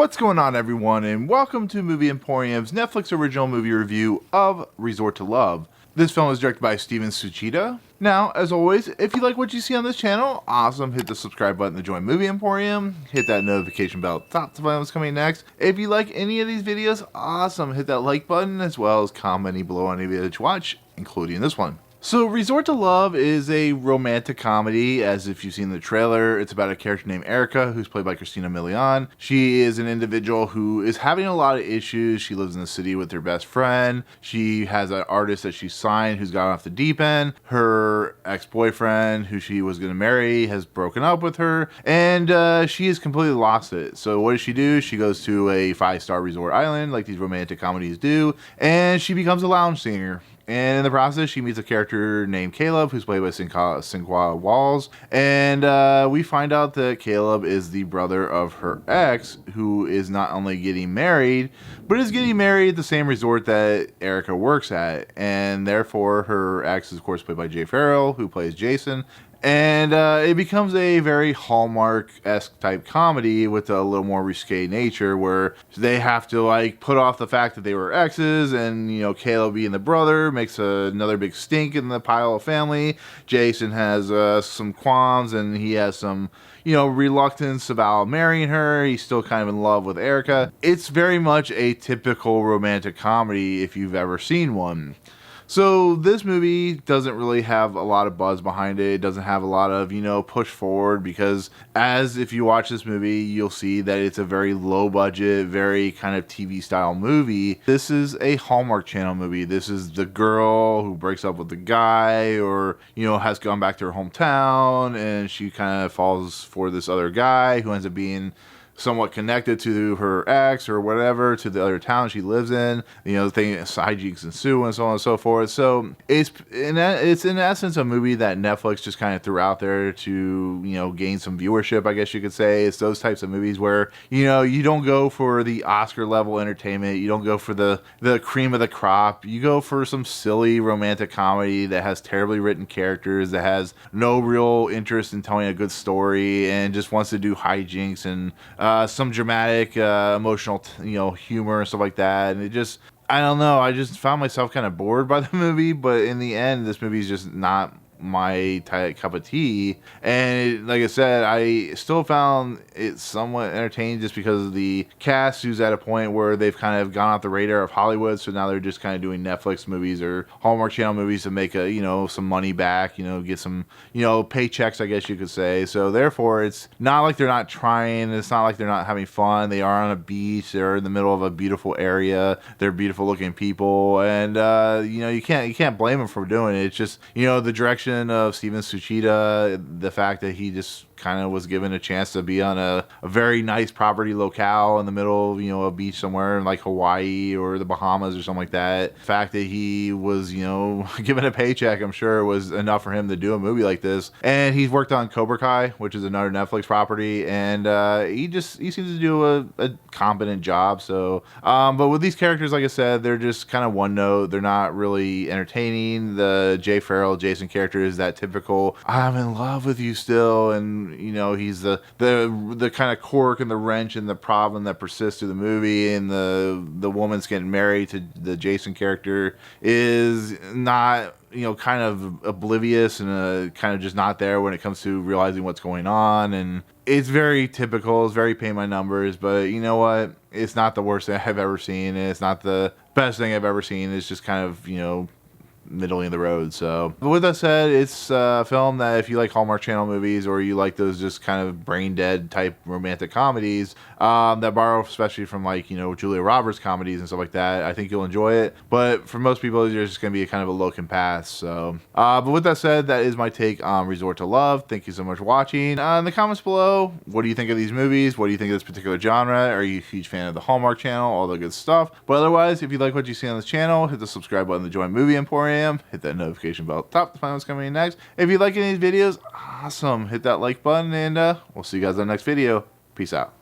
What's going on, everyone, and welcome to Movie Emporium's Netflix original movie review of Resort to Love. This film is directed by Tsuchida. Now, as always, if you like what you see on this channel, awesome, hit the subscribe button to join Movie Emporium, hit that notification bell at the top to find out what's coming next. If you like any of these videos, awesome, hit that like button, as well as comment below on any video that you watch, including this one. So, Resort to Love is a romantic comedy, as if you've seen the trailer. It's about a character named Erica, who's played by Christina Milian. She is an individual who is having a lot of issues. She lives in the city with her best friend. She has an artist that she signed who's gone off the deep end. Her ex-boyfriend, who she was going to marry, has broken up with her, and she has completely lost it. So what does she do? She goes to a 5-star resort island, like these romantic comedies do, and she becomes a lounge singer. And in the process, she meets a character named Caleb, who's played by Sinqua Walls. And we find out that Caleb is the brother of her ex, who is not only getting married, but is getting married at the same resort that Erica works at. And therefore, her ex is, of course, played by Jeryl, who plays Jason. And it becomes a very Hallmark-esque type comedy with a little more risque nature, where they have to like put off the fact that they were exes, and you know, Caleb being the brother makes another big stink in the pile of family. Jason has some qualms, and he has some, you know, reluctance about marrying her. He's still kind of in love with Erica. It's very much a typical romantic comedy if you've ever seen one. So this movie doesn't really have a lot of buzz behind it. It doesn't have a lot of, you know, push forward, because as if you watch this movie, you'll see that it's a very low budget, very kind of TV style movie. This is a Hallmark Channel movie. This is the girl who breaks up with the guy, or, you know, has gone back to her hometown, and she kind of falls for this other guy who ends up being somewhat connected to her ex or whatever, to the other town she lives in. You know, hijinks ensue and so on and so forth. So it's in essence a movie that Netflix just kind of threw out there to, you know, gain some viewership, I guess you could say. It's those types of movies where, you know, you don't go for the Oscar level entertainment, you don't go for the cream of the crop, you go for some silly romantic comedy that has terribly written characters, that has no real interest in telling a good story, and just wants to do hijinks and some dramatic, emotional, you know, humor and stuff like that. And it just, I don't know, I just found myself kind of bored by the movie. But in the end, this movie is just not my cup of tea. And like I said, I still found it somewhat entertaining, just because of the cast, who's at a point where they've kind of gone off the radar of Hollywood. So now they're just kind of doing Netflix movies or Hallmark Channel movies to make a, you know, some money back, you know, get some, you know, paychecks, I guess you could say. So therefore, it's not like they're not trying. It's not like they're not having fun. They are on a beach. They're in the middle of a beautiful area. They're beautiful looking people. And, you know, you can't blame them for doing it. It's just, you know, the direction of Steven Tsuchida, the fact that he just kind of was given a chance to be on a very nice property locale in the middle of, you know, a beach somewhere in like Hawaii or the Bahamas or something like that. The fact that he was, you know, given a paycheck, I'm sure was enough for him to do a movie like this. And he's worked on Cobra Kai, which is another Netflix property, and he seems to do a competent job. So but with these characters, like I said, they're just kind of one note. They're not really entertaining. The Pharoah Jason character is that typical I'm in love with you still, and you know, he's the kind of quirk and the wrench and the problem that persists through the movie. And the woman's getting married to the Jason character is not, you know, kind of oblivious and kind of just not there when it comes to realizing what's going on. And it's very typical. It's very pay my numbers. But you know what? It's not the worst thing I've ever seen. And it's not the best thing I've ever seen. It's just kind of, you know, middle of the road. So, but with that said, it's a film that if you like Hallmark Channel movies, or you like those just kind of brain dead type romantic comedies that borrow especially from, like, you know, Julia Roberts comedies and stuff like that, I think you'll enjoy it. But for most people, it's just going to be a kind of a look and pass. So but with that said, that is my take on Resort to Love. Thank you so much for watching. In the comments below, what do you think of these movies? What do you think of this particular genre? Are you a huge fan of the Hallmark Channel? All the good stuff. But otherwise, if you like what you see on this channel, hit the subscribe button to join Movie Emporium. Hit that notification bell at the top to find out what's coming in next. If you like any of these videos, awesome. Hit that like button, and we'll see you guys on the next video. Peace out.